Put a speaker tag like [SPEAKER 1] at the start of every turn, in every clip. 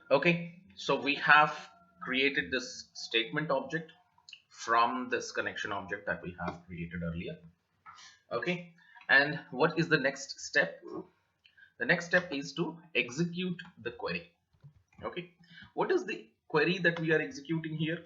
[SPEAKER 1] Okay, so we have created this statement object from this connection object that we have created earlier. Okay, and what is the next step? The next step is to execute the query. Okay, what is the query that we are executing here?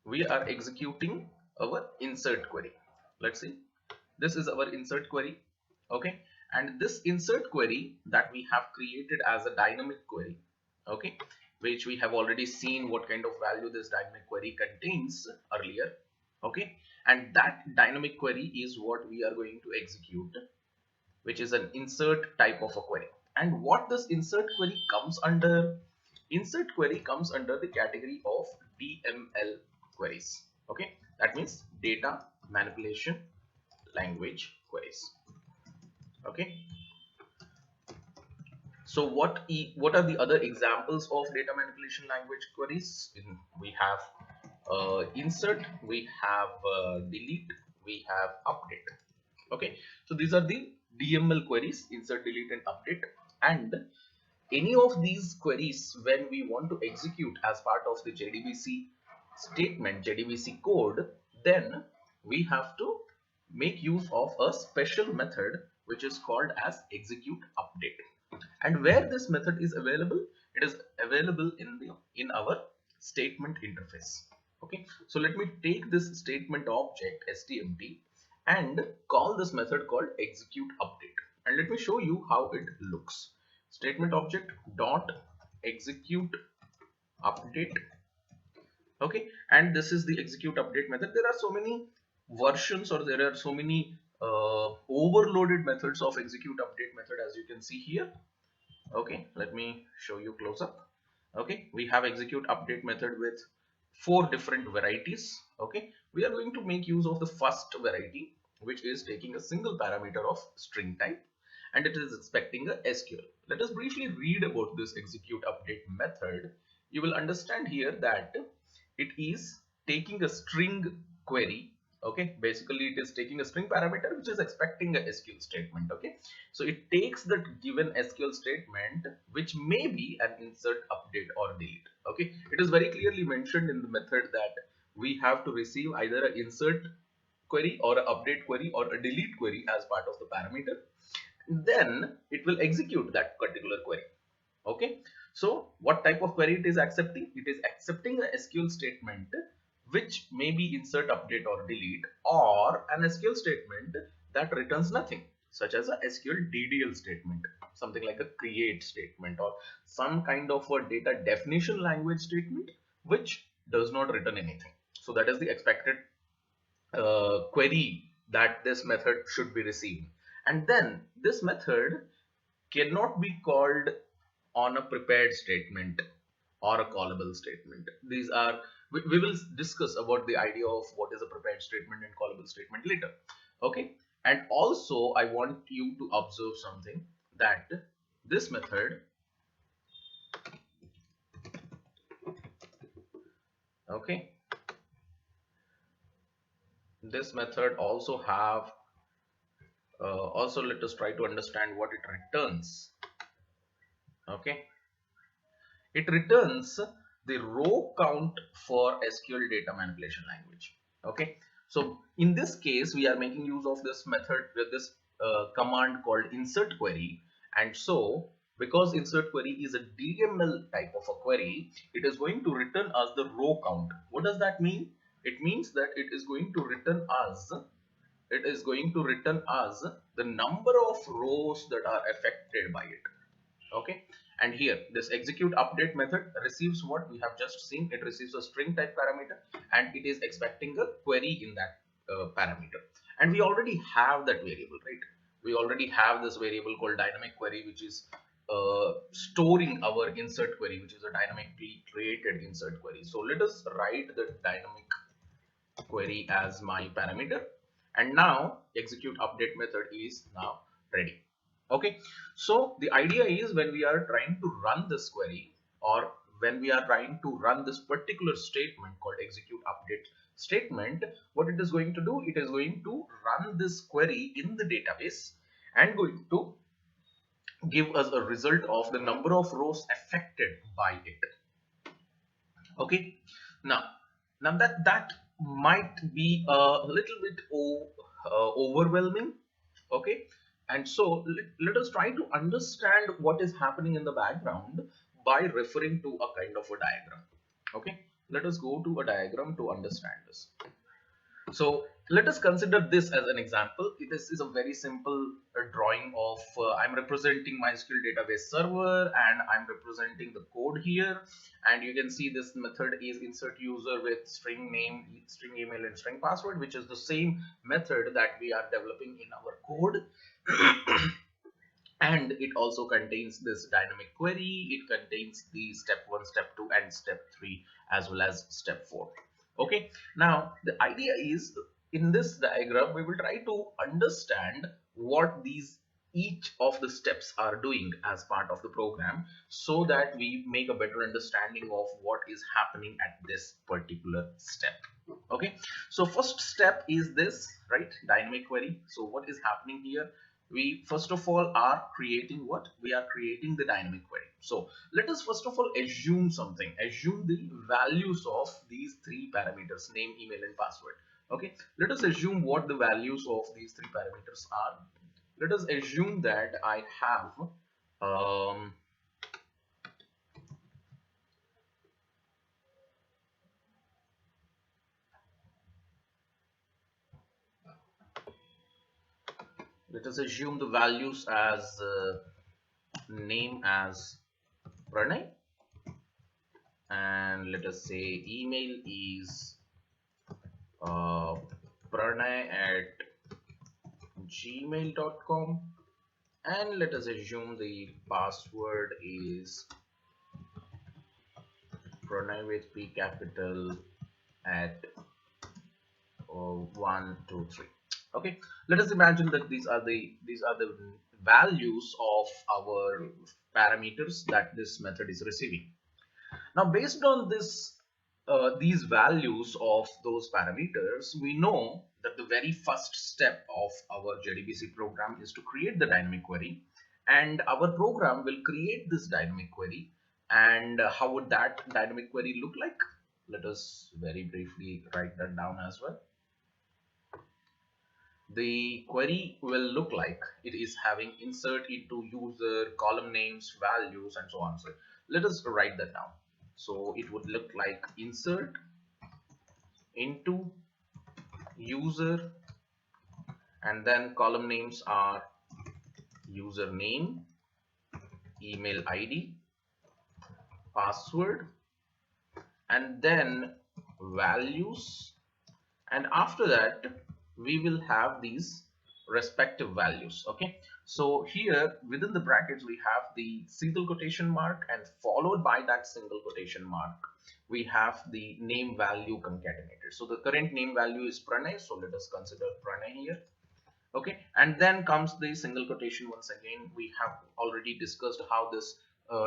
[SPEAKER 1] We are executing our insert query. Let's see, this is our insert query. Okay, and this insert query that we have created as a dynamic query, okay, which we have already seen what kind of value this dynamic query contains earlier. Okay, and that dynamic query is what we are going to execute, which is an insert type of a query. And what this insert query comes under? Insert query comes under the category of DML queries. Okay, that means data manipulation language queries. Okay, so what are the other examples of data manipulation language queries? We have insert, we have delete, we have update. Okay, so these are the DML queries: insert, delete, and update. And any of these queries, when we want to execute as part of the JDBC statement, JDBC code, then we have to make use of a special method which is called as executeUpdate. And where this method is available? It is available in our statement interface. Okay, so let me take this statement object stmt and call this method called executeUpdate, and let me show you how it looks. Statement object dot execute update. Okay, and this is the executeUpdate method. There are so many versions, or there are so many overloaded methods of executeUpdate method, as you can see here. Okay, let me show you close up. Okay, we have executeUpdate method with 4 different varieties. Okay, we are going to make use of the first variety, which is taking a single parameter of string type, and it is expecting a SQL. Let us briefly read about this executeUpdate method. You will understand here that it is taking a string query. Okay, basically it is taking a string parameter which is expecting a SQL statement. Okay, so it takes that given SQL statement, which may be an insert, update, or delete. Okay, it is very clearly mentioned in the method that we have to receive either an insert query or an update query or a delete query as part of the parameter. Then it will execute that particular query. Okay, so what type of query it is accepting? It is accepting a SQL statement which may be insert, update, or delete, or an SQL statement that returns nothing, such as a SQL DDL statement, something like a create statement, or some kind of a data definition language statement which does not return anything. So that is the expected query that this method should be receiving. And then this method cannot be called on a prepared statement or a callable statement. These are, we will discuss about the idea of what is a prepared statement and callable statement later. Okay, and also I want you to observe something, that this method, okay, this method also have also let us try to understand what it returns. Okay, it returns the row count for SQL data manipulation language. Okay, so in this case we are making use of this method with this command called insert query, and so because insert query is a DML type of a query, it is going to return us the row count. What does that mean? It means that it is going to return us the number of rows that are affected by it. Okay, and here this execute update method receives what we have just seen. It receives a string type parameter and it is expecting a query in that parameter, and we already have that variable, right? We already have this variable called dynamic query, which is storing our insert query, which is a dynamically created insert query. So let us write the dynamic query as my parameter, and now execute update method is now ready. Okay, so the idea is, when we are trying to run this query, or when we are trying to run this particular statement called execute update statement, what it is going to do, it is going to run this query in the database and going to give us a result of the number of rows affected by it. Okay, now that might be a little bit overwhelming. Okay, and so let us try to understand what is happening in the background by referring to a kind of a diagram. Okay, let us go to a diagram to understand this. So let us consider this as an example. This is a very simple drawing of I'm representing MySQL database server and I'm representing the code here. And you can see this method is insert user with string name, string email, and string password, which is the same method that we are developing in our code. And it also contains this dynamic query. It contains the step 1, step 2, and step 3, as well as step 4. Okay, now the idea is, in this diagram we will try to understand what these each of the steps are doing as part of the program, so that we make a better understanding of what is happening at this particular step. Okay, so first step is this, right, dynamic query. So what is happening here? We first of all are creating what? We are creating the dynamic query. So let us first of all assume something. Assume the values of these three parameters: name, email, and password. Okay, let us assume what the values of these three parameters are. Let us assume that I have let us assume the values as name as Pranay, and let us say email is pranay@gmail.com, and let us assume the password is Pranay with P capital at 1 2 3. Okay, let us imagine that these are the values of our parameters that this method is receiving. Now, based on these values of those parameters, we know that the very first step of our JDBC program is to create the dynamic query, and our program will create this dynamic query. And how would that dynamic query look like? Let us very briefly write that down as well. The query will look like it is having insert into user, column names, values, and so on. So let us write that down. So it would look like insert into user, and then column names are username, email ID, password, and then values, and after that we will have these respective values. Okay, so here within the brackets we have the single quotation mark, and followed by that single quotation mark we have the name value concatenated. So the current name value is Pranay, so let us consider Pranay here. Okay, and then comes the single quotation. Once again, we have already discussed how this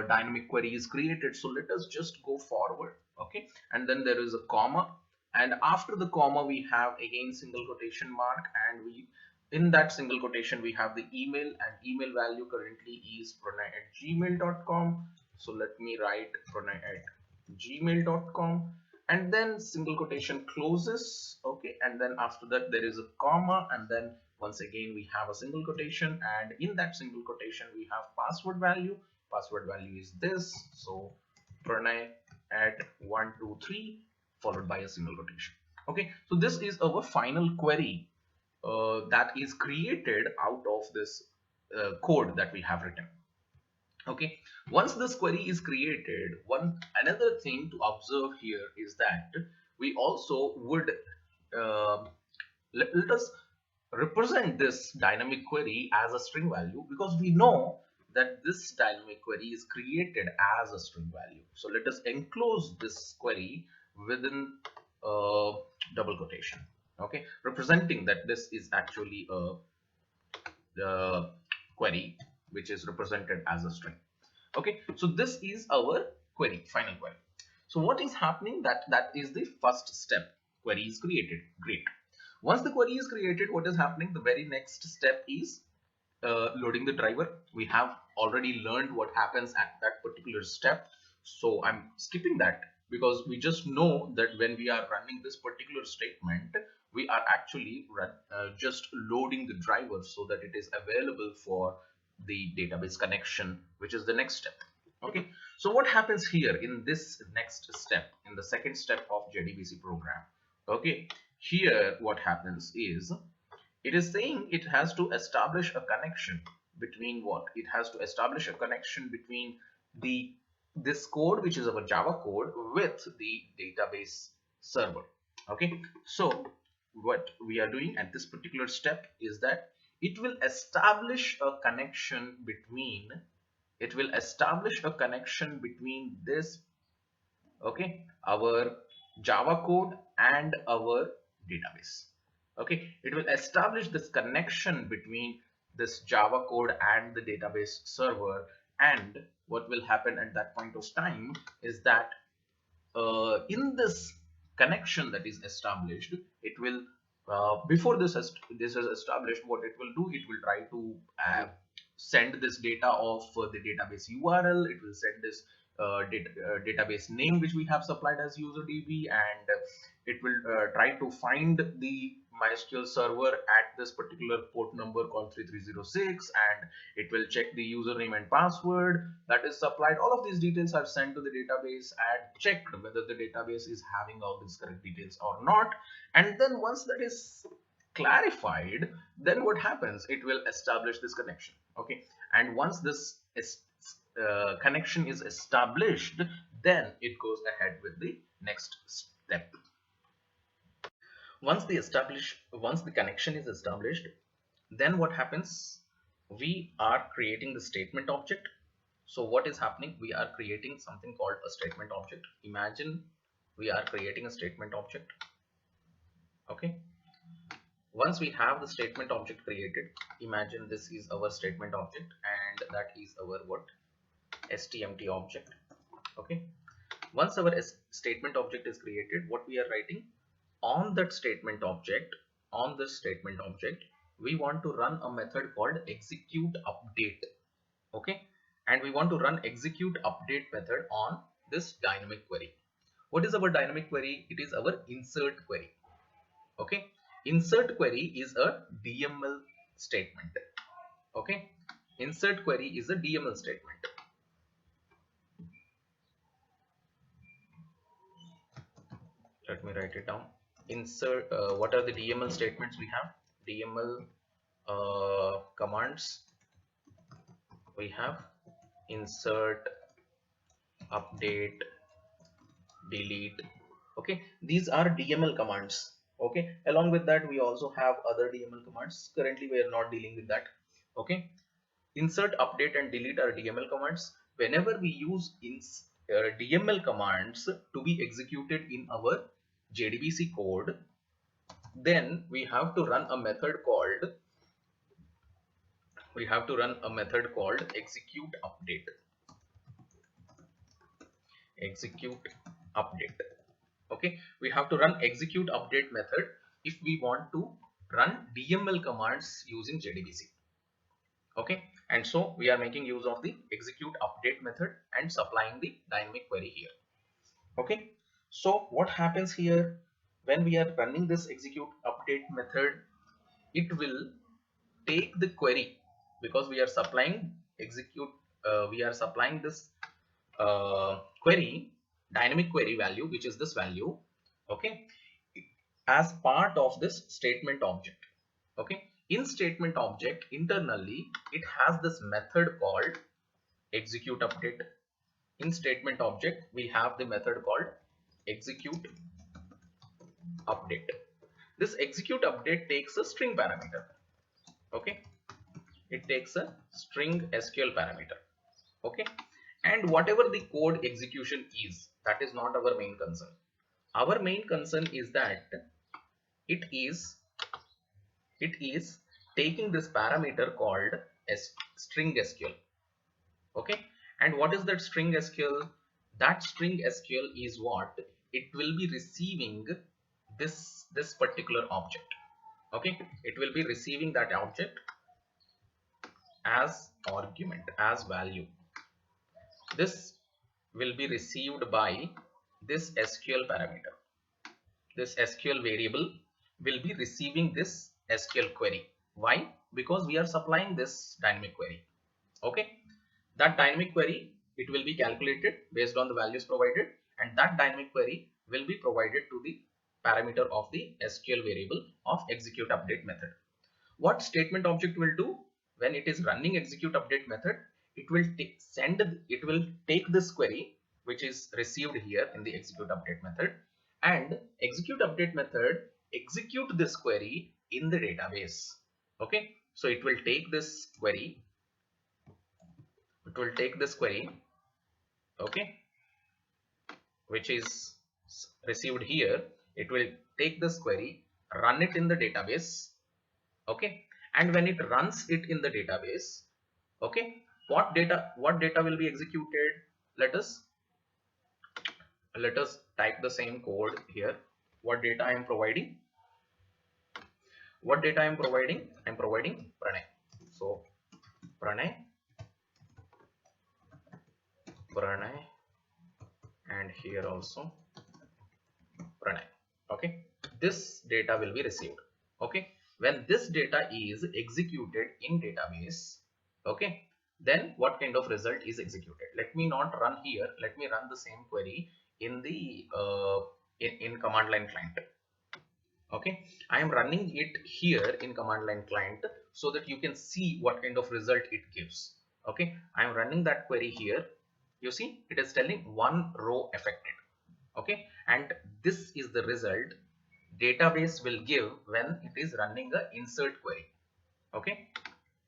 [SPEAKER 1] dynamic query is created, so let us just go forward. Okay, and then there is a comma, and after the comma we have again single quotation mark, and we in that single quotation we have the email, and email value currently is pranay@gmail.com. So let me write pranay@gmail.com, and then single quotation closes. Okay, and then after that there is a comma, and then once again we have a single quotation, and in that single quotation we have password value. Password value is this, so Pranay@123 followed by a single quotation. Okay, so this is our final query that is created out of this code that we have written. Okay, once this query is created, another thing to observe here is that we also would let us represent this dynamic query as a string value, because we know that this dynamic query is created as a string value. So let us enclose this query within double quotation. Okay, representing that this is actually the query which is represented as a string. Okay, so this is our query, final query. So what is happening? That is the first step. Query is created. Great. Once the query is created, what is happening? The very next step is loading the driver. We have already learned what happens at that particular step, so I'm skipping that, because we just know that when we are running this particular statement, we are actually just loading the driver so that it is available for the database connection, which is the next step. Okay, so what happens here in this next step, in the second step of JDBC program? Okay, here what happens is, it is saying it has to establish a connection between what? It has to establish a connection between the this code, which is our Java code, with the database server. Okay, so what we are doing at this particular step is that it will establish a connection between this, okay, our Java code and our database. Okay, it will establish this connection between this Java code and the database server. And what will happen at that point of time is that in this connection that is established, it will before this is established, what it will do, it will try to send this data of the database URL. It will send this database name which we have supplied as userdb, and it will try to find the MySQL server at this particular port number called 3306, and it will check the username and password that is supplied. All of these details are sent to the database and checked whether the database is having all these correct details or not. And then once that is clarified, then what happens, it will establish this connection. Okay, and once this connection is established, then it goes ahead with the next step. Once the connection is established, then what happens, we are creating the statement object. So what is happening, we are creating something called a statement object. Imagine we are creating a statement object. Okay, once we have the statement object created, imagine this is our statement object and that is our what, STMT object. Okay, once our statement object is created, what we are writing on that statement object, on this statement object, we want to run a method called executeUpdate. Okay, and we want to run executeUpdate method on this dynamic query. What is our dynamic query? It is our insert query. Okay, insert query is a DML statement. Okay, insert query is a DML statement. Let me write it down. Insert, what are the DML statements we have? DML commands we have: insert, update, delete. Okay, these are DML commands. Okay, along with that we also have other DML commands. Currently we are not dealing with that. Okay, insert, update and delete are DML commands. Whenever we use DML commands to be executed in our JDBC code, then we have to run a method called executeUpdate. Okay, we have to run executeUpdate method if we want to run DML commands using JDBC. Okay, and so we are making use of the executeUpdate method and supplying the dynamic query here. Okay, so what happens here, when we are running this executeUpdate method, it will take the query, because we are supplying this query, dynamic query value, which is this value. Okay, as part of this statement object. Okay, in statement object internally it has this method called executeUpdate. In statement object we have the method called executeUpdate. This executeUpdate takes a string parameter. Okay, it takes a string SQL parameter. Okay, and whatever the code execution is, that is not our main concern. Our main concern is that it is taking this parameter called string SQL. Okay, and what is that string SQL? That string SQL is what it will be receiving, this particular object. Okay, it will be receiving that object, as argument, as value. This will be received by this SQL parameter. This SQL variable will be receiving this SQL query. Why? Because we are supplying this dynamic query. Okay, that dynamic query, it will be calculated based on the values provided, and that dynamic query will be provided to the parameter of the SQL variable of execute update method. What statement object will do when it is running execute update method? It will take this query which is received here in the execute update method, and execute update method execute this query in the database. Okay, so it will take this query, okay, which is received here. It will take this query, run it in the database, okay, and when it runs it in the database, okay, what data will be executed? Let us type the same code here. What data I am providing? I'm providing Pranay. So Pranay, and here also Pranay. Okay, this data will be received. Okay, when this data is executed in database, okay, then what kind of result is executed? Let me not run here. Let me run the same query in the in command line client. Okay, I am running it here in command line client so that you can see what kind of result it gives. Okay, I am running that query here. You see, it is telling one row affected. Okay, and this is the result database will give when it is running the insert query. Okay,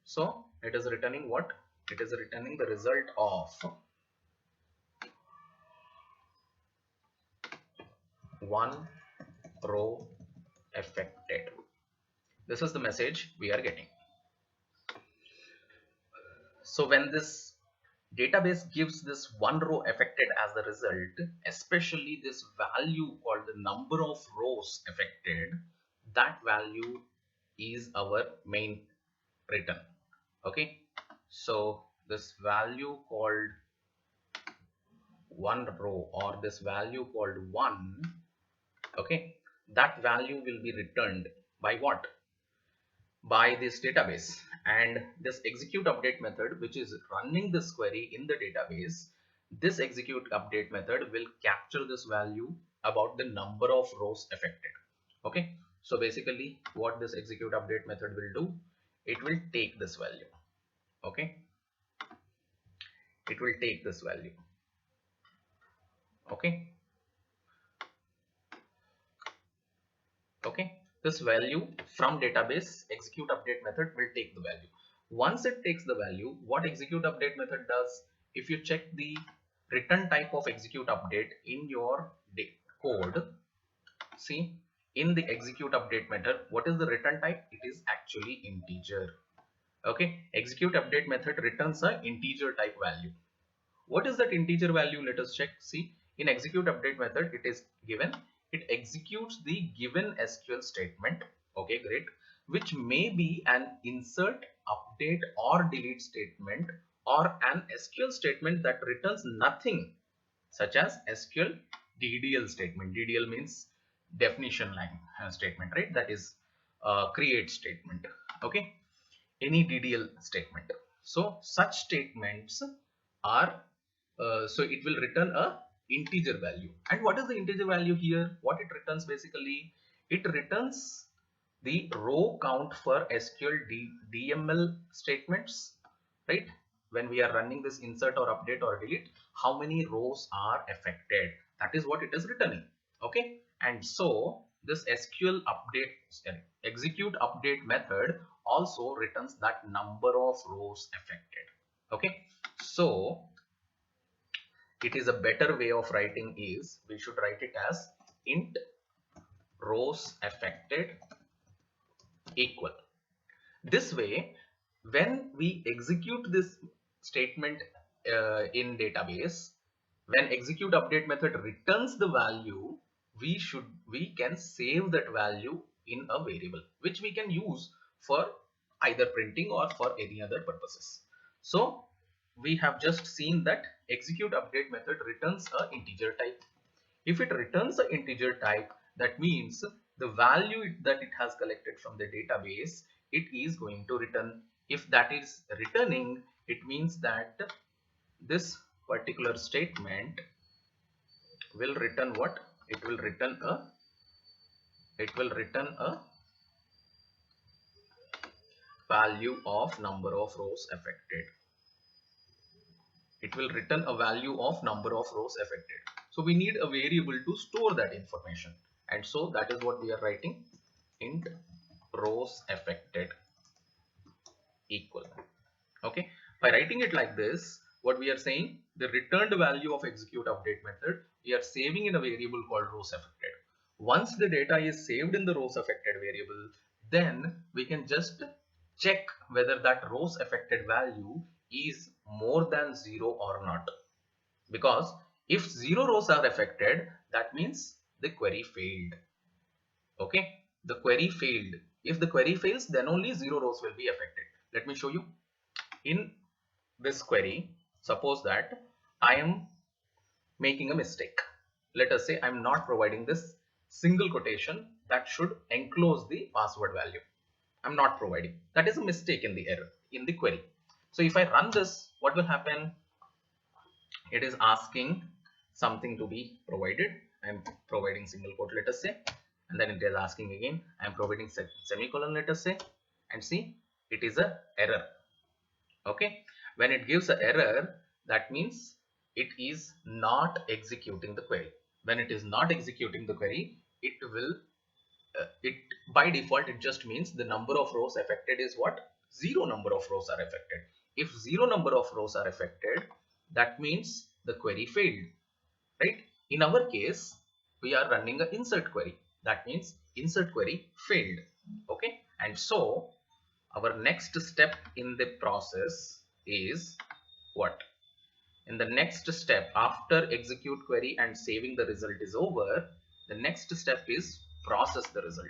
[SPEAKER 1] so it is returning what? It is returning the result of one row affected. This is the message we are getting. So when this database gives this one row affected as the result, especially this value called the number of rows affected, that value is our main return. Okay, so this value called one row, or this value called one, okay, that value will be returned by what? By this database. And this execute update method, which is running this query in the database, this execute update method will capture this value about the number of rows affected. Okay, so basically what this execute update method will do, it will take this value. Okay, it will take this value. Okay, this value from database, execute update method will take the value. Once it takes the value, what execute update method does, if you check the return type of execute update in your code, see in the execute update method, what is the return type? It is actually integer. Okay, execute update method returns a integer type value. What is that integer value? Let us check. See, in execute update method, it is given, it executes the given SQL statement. Okay, great, which may be an insert, update or delete statement, or an SQL statement that returns nothing, such as SQL DDL statement. DDL means definition line statement, right? That is create statement. Okay, any DDL statement. So such statements are so it will return a integer value. And what is the integer value here? What it returns basically, it returns the row count for SQL DML statements, right? When we are running this insert or update or delete, how many rows are affected, that is what it is returning. Okay, and so this SQL update, execute update method also returns that number of rows affected. Okay, so it is a better way of writing is, we should write it as int rows affected equal. This way, when we execute this statement in database, when execute update method returns the value, we can save that value in a variable which we can use for either printing or for any other purposes. So we have just seen that execute update method returns a integer type. If it returns an integer type, that means the value that it has collected from the database, it is going to return. If that is returning, it means that this particular statement will return what? It will return a value of number of rows affected. It will return a value of number of rows affected. So we need a variable to store that information, and so that is what we are writing, int rows affected equal. Okay, by writing it like this, what we are saying, the returned value of execute update method, we are saving in a variable called rows affected. Once the data is saved in the rows affected variable, then we can just check whether that rows affected value is more than 0 or not. Because if 0 rows are affected, that means the query failed. Okay, the query failed. If the query fails, then only 0 rows will be affected. Let me show you. In this query, suppose that I am making a mistake. Let us say I'm not providing this single quotation that should enclose the password value. I'm not providing. That is a mistake in the error in the query. So if I run this, what will happen? It is asking something to be provided. I'm providing single quote, let us say, and then it is asking again. I'm providing semicolon, let us say, and see, it is a error. Okay, when it gives an error, that means it is not executing the query. When it is not executing the query, it will it by default, it just means the number of rows affected is what? 0 number of rows are affected. If 0 number of rows are affected, that means the query failed, right? In our case, we are running an insert query. That means insert query failed. Okay, and so our next step in the process is what? In the next step, after execute query and saving the result is over, the next step is process the result.